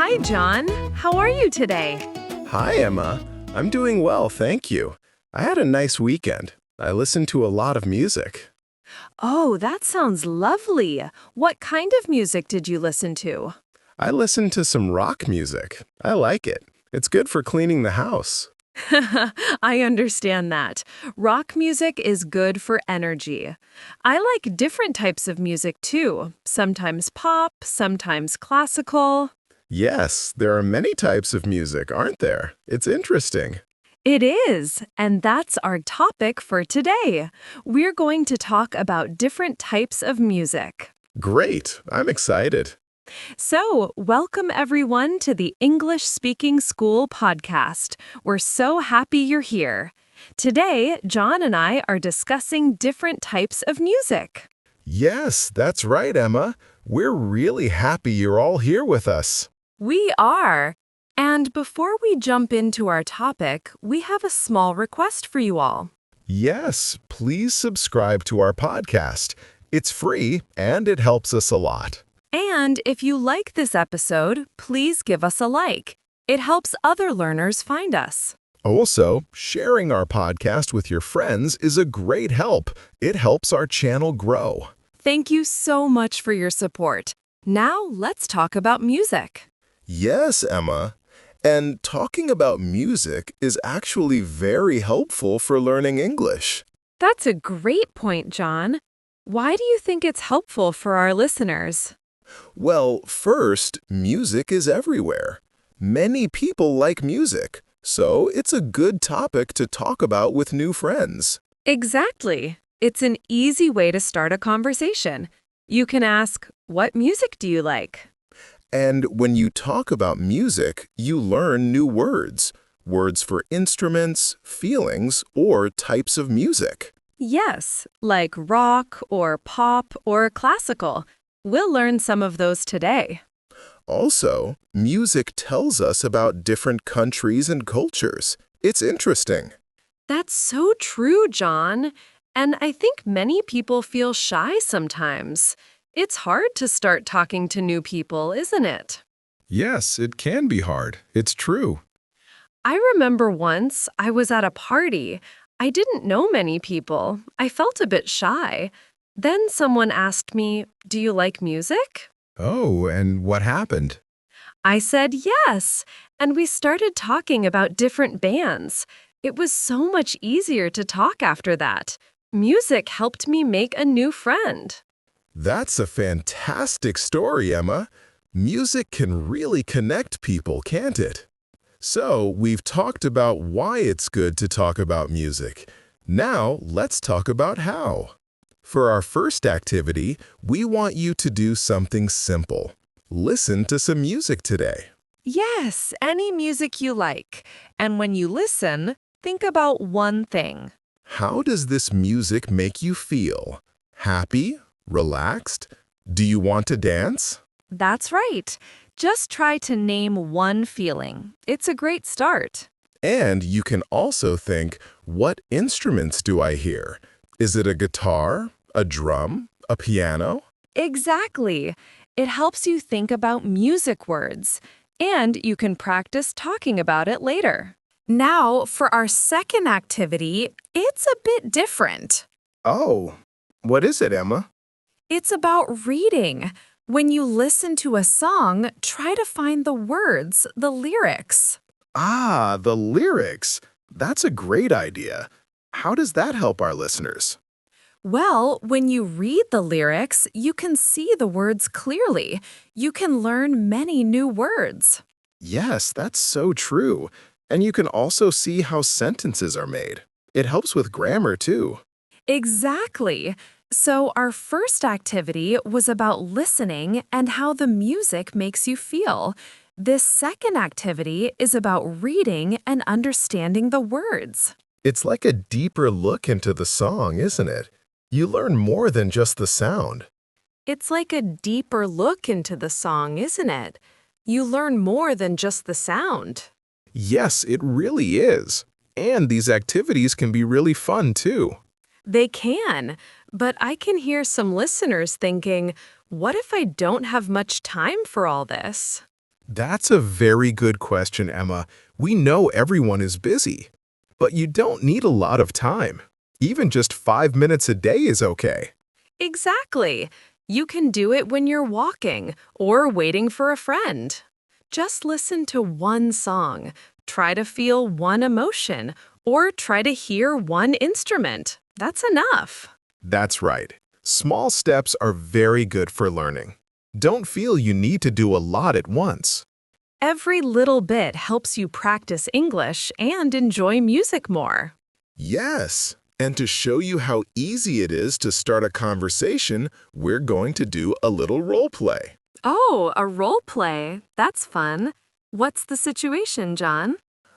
Hi, John. How are you today? Hi, Emma. I'm doing well, thank you. I had a nice weekend. I listened to a lot of music. Oh, that sounds lovely. What kind of music did you listen to? I listened to some rock music. I like it. It's good for cleaning the house. I understand that. Rock music is good for energy. I like different types of music too. Sometimes pop, sometimes classical. Yes, there are many types of music, aren't there? It's interesting. It is, and that's our topic for today. We're going to talk about different types of music. Great. I'm excited. So, welcome everyone to the English Speaking School podcast. We're so happy you're here. Today, John and I are discussing different types of music. Yes, that's right, Emma. We're really happy you're all here with us. We are. And before we jump into our topic, we have a small request for you all. Yes, please subscribe to our podcast. It's free and it helps us a lot. And if you like this episode, please give us a like. It helps other learners find us. Also, sharing our podcast with your friends is a great help. It helps our channel grow. Thank you so much for your support. Now, let's talk about music. Yes, Emma. And talking about music is actually very helpful for learning English. That's a great point, John. Why do you think it's helpful for our listeners? Well, first, music is everywhere. Many people like music, so it's a good topic to talk about with new friends. Exactly. It's an easy way to start a conversation. You can ask, "What music do you like?" And when you talk about music, you learn new words. Words for instruments, feelings, or types of music. Yes, like rock or pop or classical. We'll learn some of those today. Also, music tells us about different countries and cultures. It's interesting. That's so true, John. And I think many people feel shy sometimes. It's hard to start talking to new people, isn't it? Yes, it can be hard. It's true. I remember once I was at a party. I didn't know many people. I felt a bit shy. Then someone asked me, "Do you like music?" Oh, and what happened? I said yes, and we started talking about different bands. It was so much easier to talk after that. Music helped me make a new friend. That's a fantastic story, Emma. Music can really connect people, can't it? So, we've talked about why it's good to talk about music. Now, let's talk about how. For our first activity, we want you to do something simple. Listen to some music today. Yes, any music you like. And when you listen, think about one thing. How does this music make you feel? Happy? Relaxed? Do you want to dance? That's right. Just try to name one feeling. It's a great start. And you can also think, what instruments do I hear? Is it a guitar, a drum, a piano? Exactly. It helps you think about music words, and you can practice talking about it later. Now, for our second activity, it's a bit different. Oh, what is it, Emma? It's about reading. When you listen to a song, try to find the words, the lyrics. Ah, the lyrics. That's a great idea. How does that help our listeners? Well, when you read the lyrics, you can see the words clearly. You can learn many new words. Yes, that's so true. And you can also see how sentences are made. It helps with grammar, too. Exactly. So, our first activity was about listening and how the music makes you feel. This second activity is about reading and understanding the words. It's like a deeper look into the song, isn't it? You learn more than just the sound. It's like a deeper look into the song, isn't it? You learn more than just the sound. Yes, it really is. And these activities can be really fun, too. They can, but I can hear some listeners thinking, what if I don't have much time for all this? That's a very good question, Emma. We know everyone is busy, but you don't need a lot of time. Even just 5 minutes a day is okay. Exactly. You can do it when you're walking or waiting for a friend. Just listen to one song, try to feel one emotion, or try to hear one instrument. That's enough. That's right. Small steps are very good for learning. Don't feel you need to do a lot at once. Every little bit helps you practice English and enjoy music more. Yes, and to show you how easy it is to start a conversation, we're going to do a little role play. Oh, a role play. That's fun. What's the situation, John?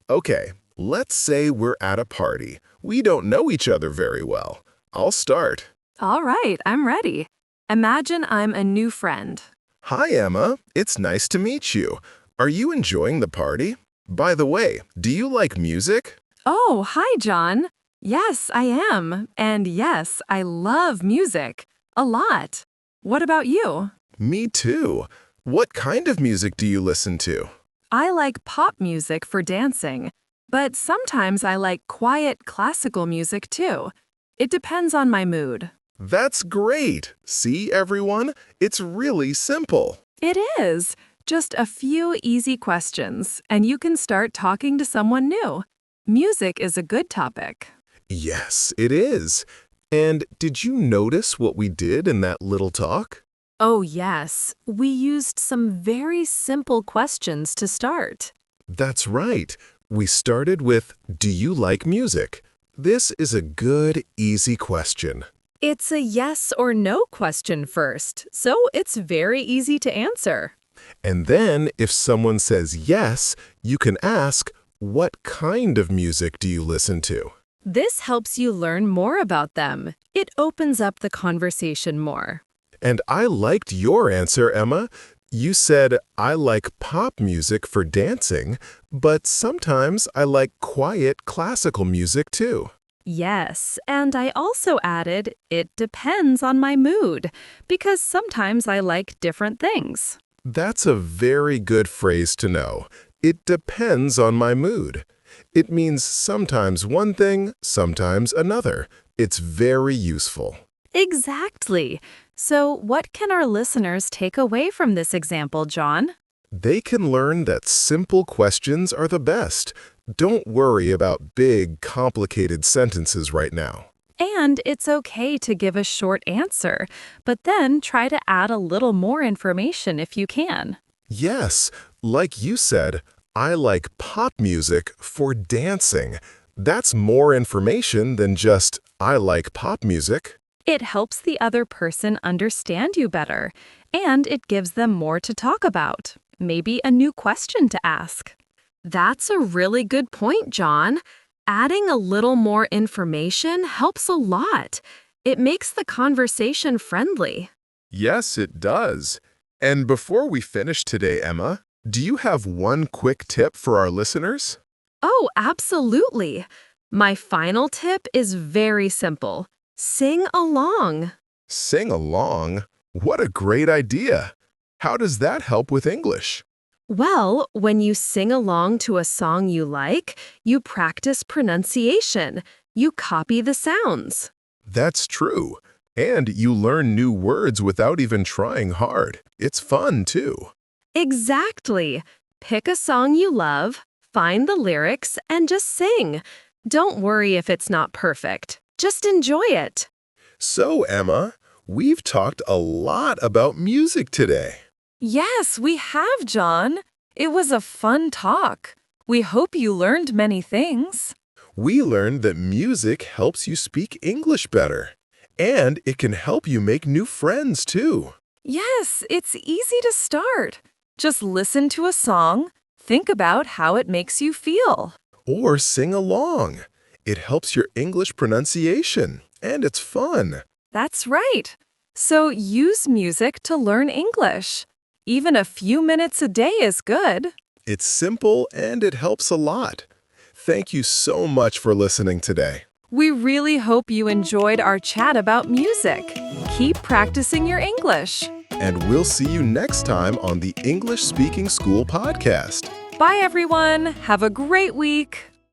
Okay, let's say we're at a party. We don't know each other very well. I'll start. All right, I'm ready. Imagine I'm a new friend. Hi, Emma. It's nice to meet you. Are you enjoying the party? By the way, do you like music? Oh, hi, John. Yes, I am. And yes, I love music. A lot. What about you? Me too. What kind of music do you listen to? I like pop music for dancing, but sometimes I like quiet classical music too. It depends on my mood. That's great. See, everyone? It's really simple. It is. Just a few easy questions, and you can start talking to someone new. Music is a good topic. Yes, it is. And did you notice what we did in that little talk? Oh, yes. We used some very simple questions to start. That's right. We started with, do you like music? This is a good, easy question. It's a yes or no question first, so it's very easy to answer. And then, if someone says yes, you can ask, what kind of music do you listen to? This helps you learn more about them. It opens up the conversation more. And I liked your answer, Emma. You said, I like pop music for dancing, but sometimes I like quiet classical music too. Yes, and I also added, it depends on my mood, because sometimes I like different things. That's a very good phrase to know. It depends on my mood. It means sometimes one thing, sometimes another. It's very useful. Exactly. So what can our listeners take away from this example, John? They can learn that simple questions are the best. Don't worry about big, complicated sentences right now. And it's okay to give a short answer, but then try to add a little more information if you can. Yes, like you said, I like pop music for dancing. That's more information than just, I like pop music. It helps the other person understand you better, and it gives them more to talk about, maybe a new question to ask. That's a really good point, John. Adding a little more information helps a lot. It makes the conversation friendly. Yes, it does. And before we finish today, Emma, do you have one quick tip for our listeners? Oh, absolutely. My final tip is very simple. Sing along. Sing along? What a great idea! How does that help with English? Well, when you sing along to a song you like, you practice pronunciation. You copy the sounds. That's true. And you learn new words without even trying hard. It's fun, too. Exactly. Pick a song you love, find the lyrics, and just sing. Don't worry if it's not perfect. Just enjoy it. So, Emma, we've talked a lot about music today. Yes, we have, John. It was a fun talk. We hope you learned many things. We learned that music helps you speak English better. And it can help you make new friends, too. Yes, it's easy to start. Just listen to a song, think about how it makes you feel. Or sing along. It helps your English pronunciation, and it's fun. That's right. So use music to learn English. Even a few minutes a day is good. It's simple and it helps a lot. Thank you so much for listening today. We really hope you enjoyed our chat about music. Keep practicing your English. And we'll see you next time on the English Speaking School podcast. Bye, everyone. Have a great week.